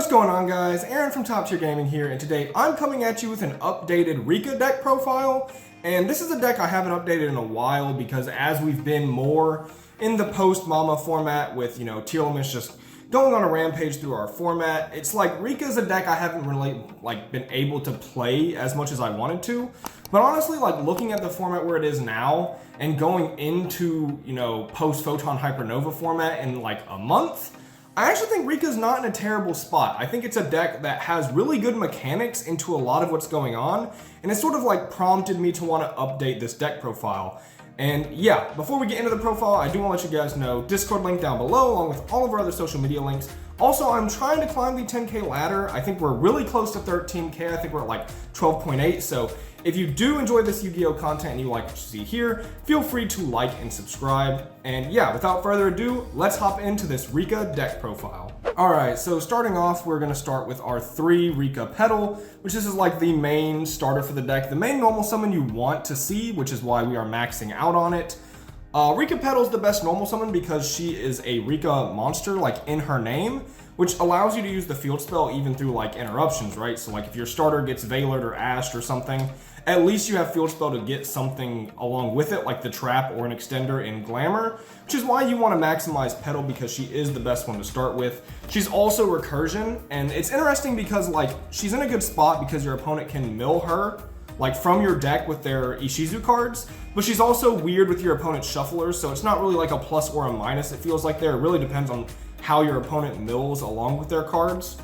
What's going on, guys? Aaron from Top Tier Gaming here, and today I'm coming at you with an updated Rika deck profile. And this is a deck I haven't updated in a while because as we've been more in the post-Mama format with, tier limits just going on a rampage through our format, it's like Rika's a deck I haven't really been able to play as much as I wanted to. But honestly, looking at the format where it is now and going into, post-Photon Hypernova format in a month, I actually think Rika's not in a terrible spot. I think it's a deck that has really good mechanics into a lot of what's going on, and it sort of prompted me to want to update this deck profile. And yeah, before we get into the profile, I do want to let you guys know, Discord link down below, along with all of our other social media links. Also, I'm trying to climb the 10K ladder. I think we're really close to 13K. I think we're at 12.8. So if you do enjoy this Yu-Gi-Oh content and you like what you see here, feel free to like and subscribe. And yeah, without further ado, let's hop into this Rika deck profile. Alright, so starting off, we're going to start with our 3 Rika Petal, which this is the main starter for the deck. The main normal summon you want to see, which is why we are maxing out on it. Rika Petal is the best normal summon because she is a Rika monster, in her name, which allows you to use the field spell even through interruptions, right? So if your starter gets Veilered or Ashed or something, at least you have field spell to get something along with it, like the trap or an extender in Glamour, which is why you want to maximize Petal because she is the best one to start with. She's also recursion, and it's interesting because she's in a good spot because your opponent can mill her from your deck with their Ishizu cards, but she's also weird with your opponent's shufflers, so it's not really a plus or a minus. It feels like there. It really depends on how your opponent mills along with their cards.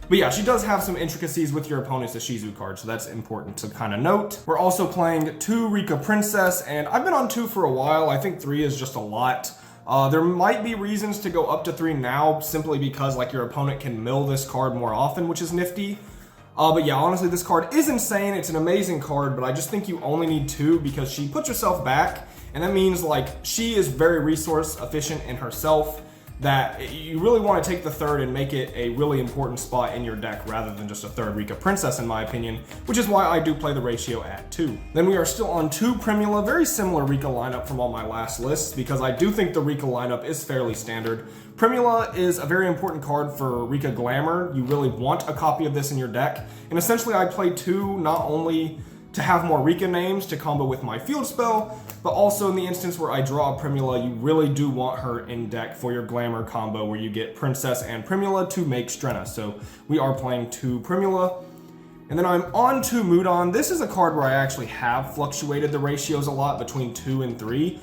But yeah, she does have some intricacies with your opponent's Ishizu cards, so that's important to kind of note. We're also playing 2 Rika Princess, and I've been on 2 for a while. I think 3 is just a lot. There might be reasons to go up to 3 now, simply because your opponent can mill this card more often, which is nifty. But yeah, honestly, this card is insane. It's an amazing card, but I just think you only need 2 because she puts herself back, and that means she is very resource efficient in herself, that you really want to take the 3rd and make it a really important spot in your deck rather than just a 3rd Rika Princess, in my opinion, which is why I do play the ratio at 2. Then we are still on 2 Primula, very similar Rika lineup from all my last lists because I do think the Rika lineup is fairly standard. Primula is a very important card for Rika Glamour. You really want a copy of this in your deck, and essentially I play 2 not only to have more Rika names to combo with my field spell, but also in the instance where I draw a Primula, you really do want her in deck for your Glamour combo where you get Princess and Primula to make Strenna. So we are playing 2 Primula. And then I'm on 2 Mudon. This is a card where I actually have fluctuated the ratios a lot between 2 and 3.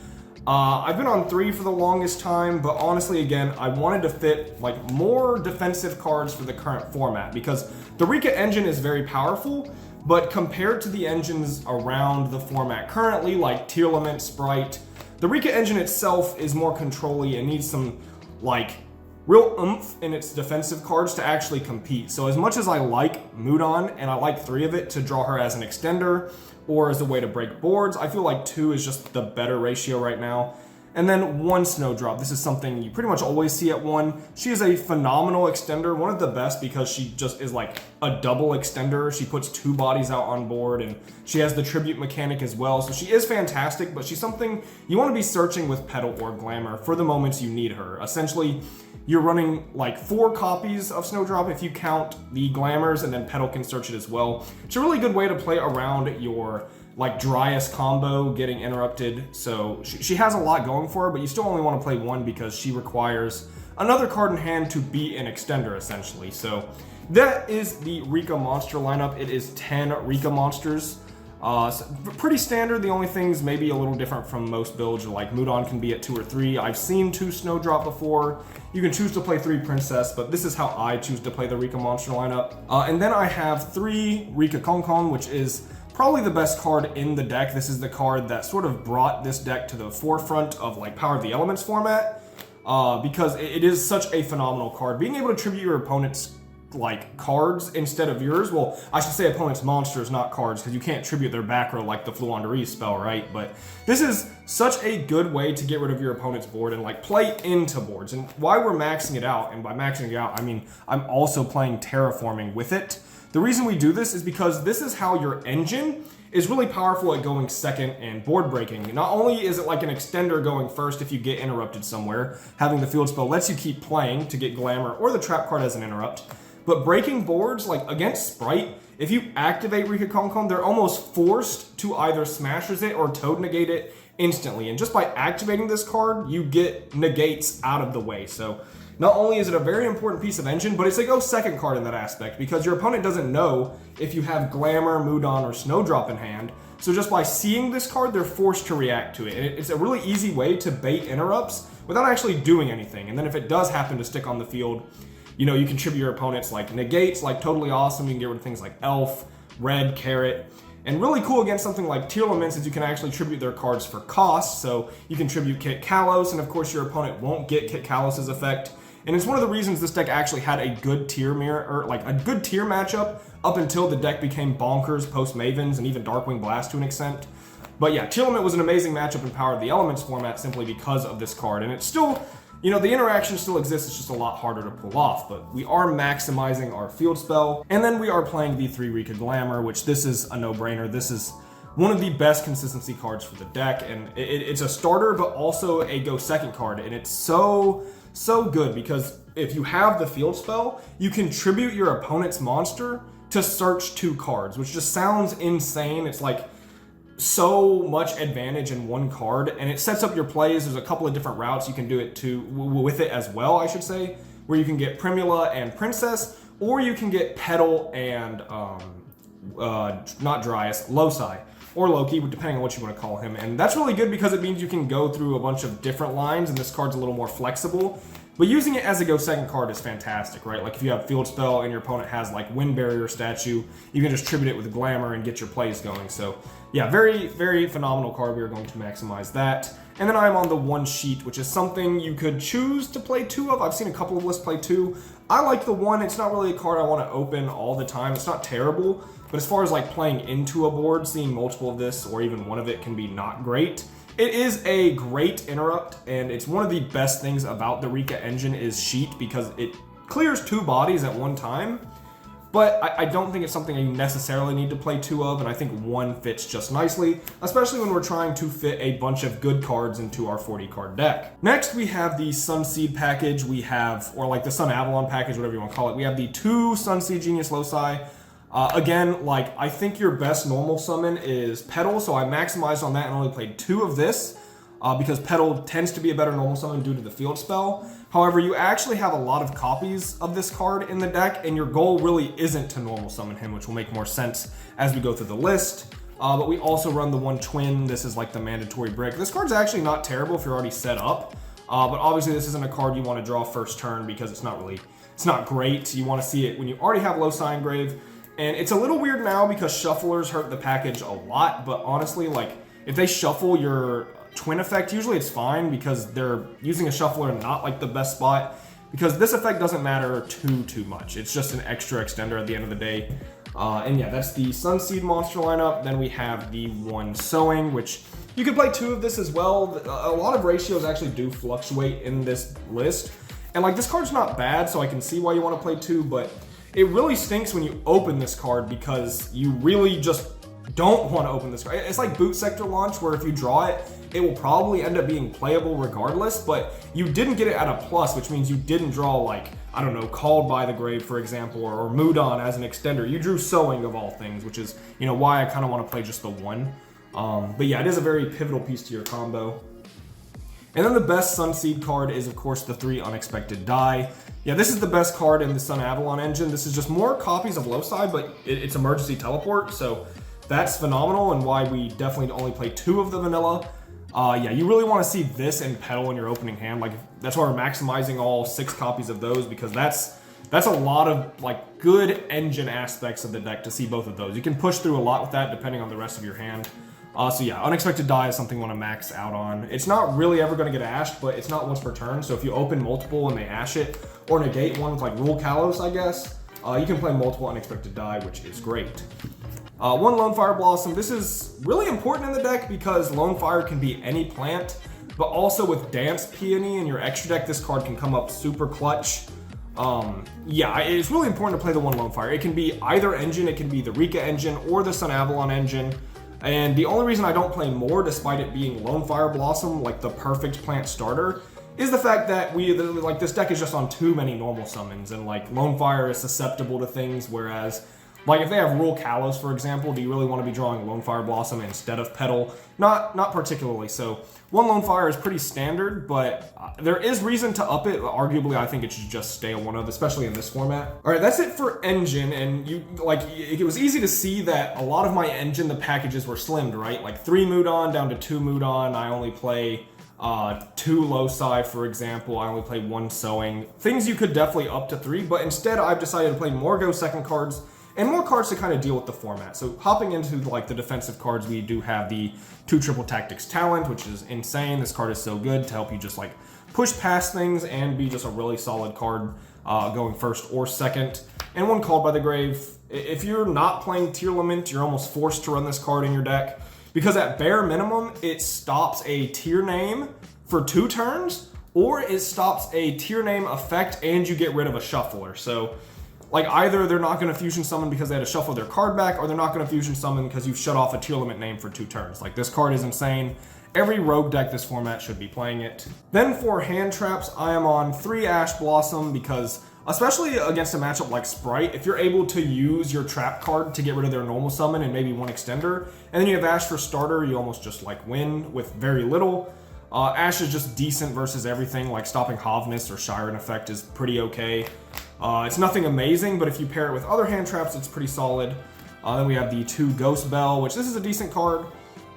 I've been on 3 for the longest time, but honestly, again, I wanted to fit more defensive cards for the current format because the Rika engine is very powerful, but compared to the engines around the format currently, like Tier Limit, Sprite, the Rika engine itself is more control-y and needs some real oomph in its defensive cards to actually compete. So as much as I like Mudon, and I like 3 of it to draw her as an extender or as a way to break boards, I feel 2 is just the better ratio right now. And then 1 Snowdrop. This is something you pretty much always see at 1. She is a phenomenal extender, one of the best because she just is a double extender. She puts 2 bodies out on board, and she has the tribute mechanic as well. So she is fantastic, but she's something you want to be searching with Petal or Glamour for the moments you need her. Essentially, you're running 4 copies of Snowdrop if you count the Glamours, and then Petal can search it as well. It's a really good way to play around your Dryas combo getting interrupted. So she has a lot going for her, but you still only want to play 1 because she requires another card in hand to be an extender, essentially. So that is the Rika monster lineup. It is 10 Rika monsters. So pretty standard. The only things maybe a little different from most builds are Mudon can be at 2 or 3. I've seen 2 Snowdrop before. You can choose to play 3 Princess, but this is how I choose to play the Rika monster lineup. And then I have 3 Rika Konkon, which is probably the best card in the deck. This is the card that sort of brought this deck to the forefront of Power of the Elements format because it is such a phenomenal card. Being able to tribute your opponent's cards instead of yours. Well, I should say opponent's monsters, not cards, because you can't tribute their back row like the Fluanderie spell, right? But this is such a good way to get rid of your opponent's board and play into boards. And why we're maxing it out, and by maxing it out, I mean I'm also playing Terraforming with it. The reason we do this is because this is how your engine is really powerful at going second and board breaking. Not only is it like an extender going first if you get interrupted somewhere, having the field spell lets you keep playing to get Glamour or the trap card as an interrupt, but breaking boards, like against Sprite, if you activate Rika Concon, they're almost forced to either Smash Resist or Toad Negate it instantly. And just by activating this card, you get negates out of the way. So not only is it a very important piece of engine, but it's a go second card in that aspect because your opponent doesn't know if you have Glamour, Mudon, or Snowdrop in hand. So just by seeing this card, they're forced to react to it. And it's a really easy way to bait interrupts without actually doing anything. And then if it does happen to stick on the field, you know, you contribute your opponents like negates, like totally awesome. You can get rid of things like Elf, Red, Carrot. And really cool against something like Tearlaments is you can actually tribute their cards for cost. So you can tribute Kit Kalos, and of course your opponent won't get Kit Kalos' effect. And it's one of the reasons this deck actually had a good tier mirror, or like a good tier matchup up until the deck became bonkers post Mavens and even Darkwing Blast to an extent. But yeah, Tearlament was an amazing matchup in Power of the Elements format simply because of this card. And it's still, you know, the interaction still exists, it's just a lot harder to pull off. But we are maximizing our field spell. And then we are playing V3 Rika Glamour, which this is a no-brainer. This is one of the best consistency cards for the deck. And it's a starter, but also a go second card. And it's so good because if you have the field spell, you can tribute your opponent's monster to search 2 cards, which just sounds insane. It's like so much advantage in one card, and it sets up your plays. There's a couple of different routes you can do it to with it as well, I should say, where you can get Primula and Princess, or you can get Petal and not Dryas, Loci, or Loki, depending on what you want to call him. And that's really good because it means you can go through a bunch of different lines, and this card's a little more flexible. But using it as a go second card is fantastic, right? Like if you have Field Spell and your opponent has like Wind Barrier statue, you can just tribute it with Glamour and get your plays going. So yeah, very, very phenomenal card. We are going to maximize that. And then I'm on the 1 sheet, which is something you could choose to play 2 of. I've seen a couple of lists play 2. I like the 1. It's not really a card I want to open all the time. It's not terrible, but as far as like playing into a board, seeing multiple of this or even one of it can be not great. It is a great interrupt, and it's one of the best things about the Rika engine is sheet because it clears 2 bodies at one time. But I don't think it's something you necessarily need to play 2 of, and I think 1 fits just nicely, especially when we're trying to fit a bunch of good cards into our 40 card deck. Next, we have the Sunseed package. We have, or like the Sun Avalon package, whatever you want to call it. We have the 2 Sunseed Genius Loci. Again, like I think your best normal summon is Petal, so I maximized on that and only played 2 of this because Petal tends to be a better normal summon due to the field spell. However, you actually have a lot of copies of this card in the deck, and your goal really isn't to normal summon him, which will make more sense as we go through the list. But we also run the 1 Twin. This is like the mandatory brick. This card's actually not terrible if you're already set up, but obviously this isn't a card you want to draw first turn because it's not great. You want to see it when you already have Loci Engrave. And it's a little weird now because shufflers hurt the package a lot, but honestly, like, if they shuffle your twin effect, usually it's fine because they're using a shuffler in not like the best spot, because this effect doesn't matter too much. It's just an extra extender at the end of the day. And yeah, that's the Sunseed monster lineup. Then we have the 1 Sowing, which you can play 2 of this as well. A lot of ratios actually do fluctuate in this list. And like, this card's not bad, so I can see why you want to play 2, but it really stinks when you open this card because you really just don't want to open this card. It's like Boot Sector Launch, where if you draw it, it will probably end up being playable regardless, but you didn't get it at a plus, which means you didn't draw like, I don't know, Called by the Grave, for example, or Mudon as an extender. You drew Sowing of all things, which is, you know, why I kind of want to play just the 1. But yeah, it is a very pivotal piece to your combo. And then the best Sunseed card is, of course, the 3 Unexpected Die. Yeah, this is the best card in the Sun Avalon engine. This is just more copies of Loci, but it's emergency teleport, so that's phenomenal and why we definitely only play 2 of the vanilla. Yeah, you really want to see this and Petal in your opening hand. Like, that's why we're maximizing all 6 copies of those, because that's a lot of like good engine aspects of the deck to see both of those. You can push through a lot with that depending on the rest of your hand. So yeah, Unexpected Die is something you want to max out on. It's not really ever going to get ashed, but it's not once per turn. So if you open multiple and they ash it, or negate one with like Rule Kalos, I guess, you can play multiple Unexpected Die, which is great. 1 Lone Fire Blossom. This is really important in the deck because Lone Fire can be any plant, but also with Dance Peony in your extra deck, this card can come up super clutch. Yeah, it's really important to play the 1 Lone Fire. It can be either engine. It can be the Rika engine or the Sun Avalon engine. And the only reason I don't play more, despite it being Lone Fire Blossom, like the perfect plant starter, is the fact that like this deck is just on too many normal summons, and like Lone Fire is susceptible to things, whereas like if they have Rural Kalos, for example, do you really want to be drawing Lone Fire Blossom instead of Petal? Not particularly. So one Lone Fire is pretty standard, but there is reason to up it. Arguably, I think it should just stay a 1-of, especially in this format. All right, that's it for Engine, and it was easy to see that a lot of my Engine, the packages were slimmed, right? Like 3 Mudon down to 2 Mudon. I only play 2 Loci, for example. I only play 1 Sowing. Things you could definitely up to 3, but instead I've decided to play more Go Second cards and more cards to kind of deal with the format. So hopping into like the defensive cards, we do have the 2 Triple Tactics Talent, which is insane. This card is so good to help you just like push past things and be just a really solid card going first or second. And 1 Called by the Grave. If you're not playing Tearlament, you're almost forced to run this card in your deck, because at bare minimum, it stops a tier name for 2 turns, or it stops a tier name effect and you get rid of a shuffler. So like either they're not going to fusion summon because they had to shuffle their card back, or they're not going to fusion summon because you've shut off a Tearlament name for 2 turns. Like this card is insane. Every rogue deck this format should be playing it. Then for hand traps, I am on 3 Ash Blossom because, especially against a matchup like Sprite, if you're able to use your trap card to get rid of their normal summon and maybe 1 extender, and then you have Ash for starter, you almost just like win with very little. Ash is just decent versus everything, like stopping Havnus or Shiren effect is pretty okay. It's nothing amazing, but if you pair it with other hand traps, it's pretty solid. Then we have the 2 Ghost Bell, which this is a decent card.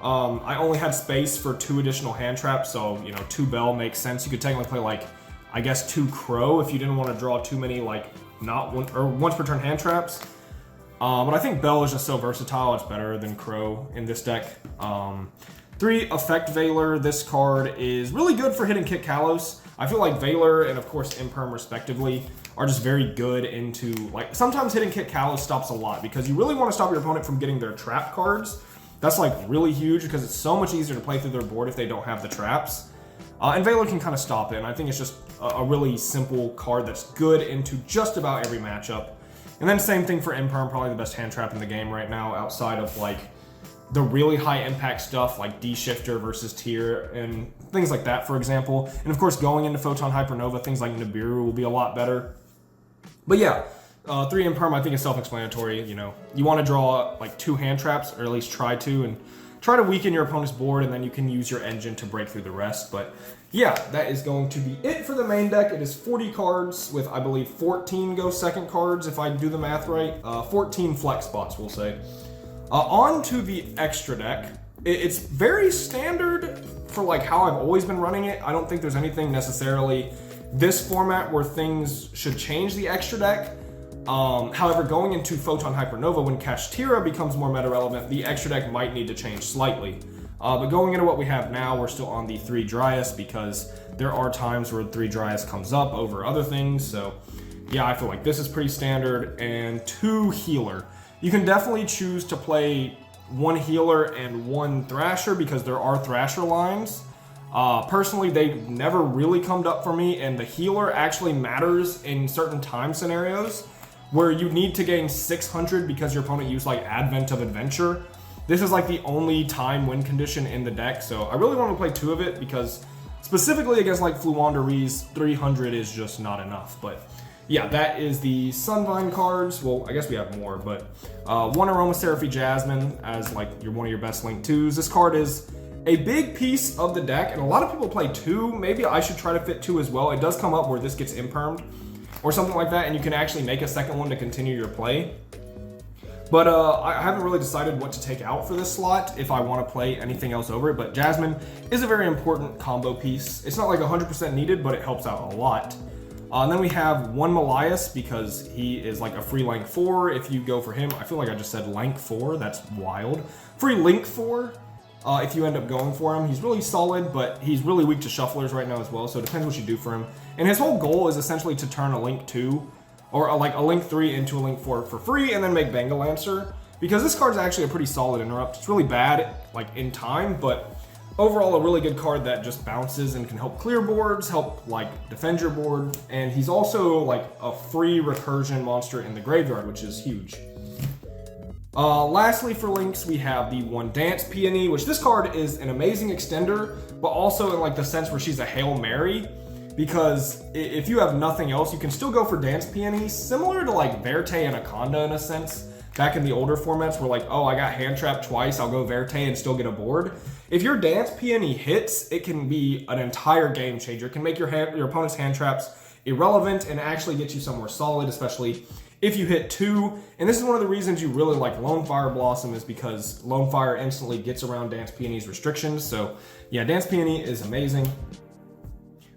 I only had space for 2 additional hand traps, so 2 Bell makes sense. You could technically play like, I guess 2 Crow if you didn't want to draw too many like not one or once per turn hand traps. But I think Bell is just so versatile, it's better than Crow in this deck. 3 Effect Veiler. This card is really good for hitting Kit Kalos. I feel like Veiler and of course Imperm respectively are just very good into, like, sometimes hitting Kit Kalos stops a lot because you really want to stop your opponent from getting their trap cards. That's like really huge because it's so much easier to play through their board if they don't have the traps. And Veiler can kind of stop it, and I think it's just a really simple card that's good into just about every matchup. And then same thing for Imperm, probably the best hand trap in the game right now outside of like the really high impact stuff like D-Shifter versus Tier and things like that, for example. And of course, going into Photon Hypernova, things like Nibiru will be a lot better. But yeah, 3 Imperm I think is self-explanatory. You want to draw like 2 hand traps, or at least try to, and try to weaken your opponent's board, and then you can use your engine to break through the rest. But yeah, that is going to be it for the main deck. It is 40 cards with, I believe, 14 Go Second cards, if I do the math right. 14 flex spots, we'll say. On to the extra deck. It's very standard for like how I've always been running it. I don't think there's anything necessarily this format where things should change the extra deck. However, going into Photon Hypernova, when Kashtira becomes more meta relevant, the extra deck might need to change slightly. But going into what we have now, we're still on the 3 Dryas because there are times where 3 Dryas comes up over other things. So yeah, I feel like this is pretty standard. And 2 Healer. You can definitely choose to play 1 Healer and 1 Thrasher because there are Thrasher lines. Personally, they never really come up for me, and the Healer actually matters in certain time scenarios where you need to gain 600 because your opponent used like Advent of Adventure. This is like the only time win condition in the deck, so I really want to play 2 of it because specifically against like Fluwandereeze, 300 is just not enough. But yeah, that is the Sunvine cards. Well, I guess we have more, but 1 Aromatherapy Jasmine as like one of your best Link 2s. This card is a big piece of the deck, and a lot of people play 2. Maybe I should try to fit 2 as well. It does come up where this gets impermed or something like that, and you can actually make a second one to continue your play. But I haven't really decided what to take out for this slot if I want to play anything else over it, but Jasmine is a very important combo piece. It's not like 100% needed, but it helps out a lot. And then we have 1 Melias because he is like a free Lank 4. If you go for him, I feel like I just said Lank 4, that's wild. Free Link 4, if you end up going for him. He's really solid, but he's really weak to shufflers right now as well, so it depends what you do for him. And his whole goal is essentially to turn a Link 2, or like a Link 3 into a Link 4 for free, and then make Bangalancer, because this card's actually a pretty solid interrupt. It's really bad, like, in time, but overall a really good card that just bounces and can help clear boards, help, like, defend your board, and he's also, like, a free recursion monster in the graveyard, which is huge. Lastly for links, we have the 1 Dance Peony, which this card is an amazing extender, but also in like the sense where she's a Hail Mary. because if you have nothing else, you can still go for Dance Peony, similar to like Verte Anaconda in a sense. Back in the older formats where like, oh, I got hand trapped twice, I'll go Verte and still get a board. If your Dance Peony hits, it can be an entire game changer. It can make your opponent's hand traps irrelevant and actually get you somewhere solid, especially if you hit 2. And this is one of the reasons you really like Lone Fire Blossom, is because Lone Fire instantly gets around Dance Peony's restrictions. So yeah, Dance Peony is amazing.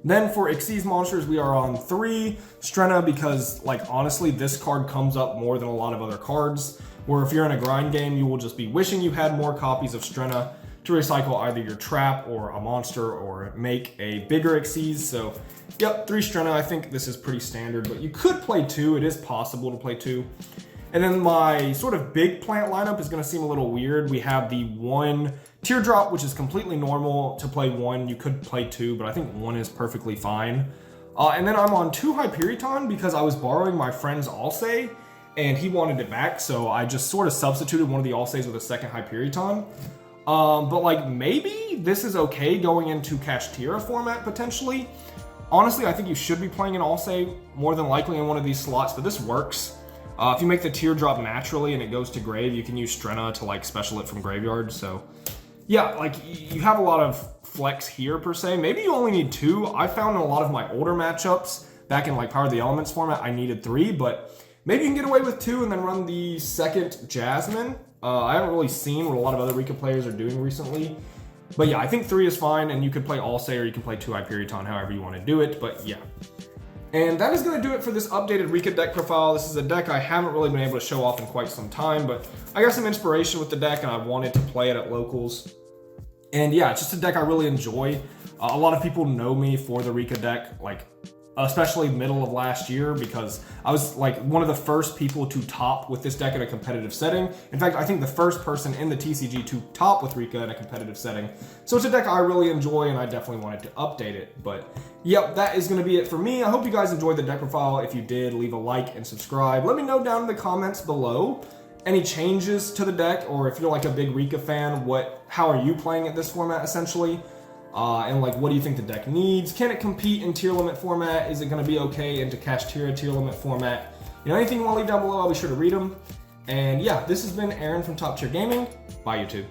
Then for Xyz monsters, we are on 3 Strenna, because like honestly, this card comes up more than a lot of other cards, where if you're in a grind game, you will just be wishing you had more copies of Strenna to recycle either your trap or a monster or make a bigger Xyz. So yep, 3 Strenna. I think this is pretty standard, but you could play 2. It is possible to play 2. And then my sort of big plant lineup is going to seem a little weird. We have the 1 Teardrop, which is completely normal to play 1. You could play 2, but I think 1 is perfectly fine. And then I'm on 2 Hyperion because I was borrowing my friend's Alsay, and he wanted it back, so I just sort of substituted one of the Alsays with a second Hyperion. But like maybe this is okay going into Kashtira format potentially. Honestly, I think you should be playing an Alsay more than likely in one of these slots, but this works. If you make the Teardrop naturally and it goes to grave, you can use Strenna to like special it from graveyard. So yeah, like you have a lot of flex here per se. Maybe you only need 2. I found in a lot of my older matchups back in like Power of the Elements format, I needed 3, but maybe you can get away with 2 and then run the second Jasmine. I haven't really seen what a lot of other Rika players are doing recently. But yeah, I think 3 is fine, and you could play Alsay or you can play 2 Hyperion, however you want to do it, but yeah. And that is going to do it for this updated Rika deck profile. This is a deck I haven't really been able to show off in quite some time, but I got some inspiration with the deck and I wanted to play it at locals. And yeah, it's just a deck I really enjoy. A lot of people know me for the Rika deck, like especially middle of last year, because I was like one of the first people to top with this deck in a competitive setting. In fact, I think the first person in the TCG to top with Rika in a competitive setting. So it's a deck I really enjoy and I definitely wanted to update it. But yep, that is going to be it for me. I hope you guys enjoyed the deck profile. If you did, leave a like and subscribe. Let me know down in the comments below any changes to the deck, or if you're like a big Rika fan, how are you playing at this format essentially? And like, what do you think the deck needs? Can it compete in tier limit format? Is it going to be okay into Kashtira tier limit format? You know, anything you want to leave down below, I'll be sure to read them. And yeah, this has been Aaron from Top Tier Gaming. Bye, YouTube.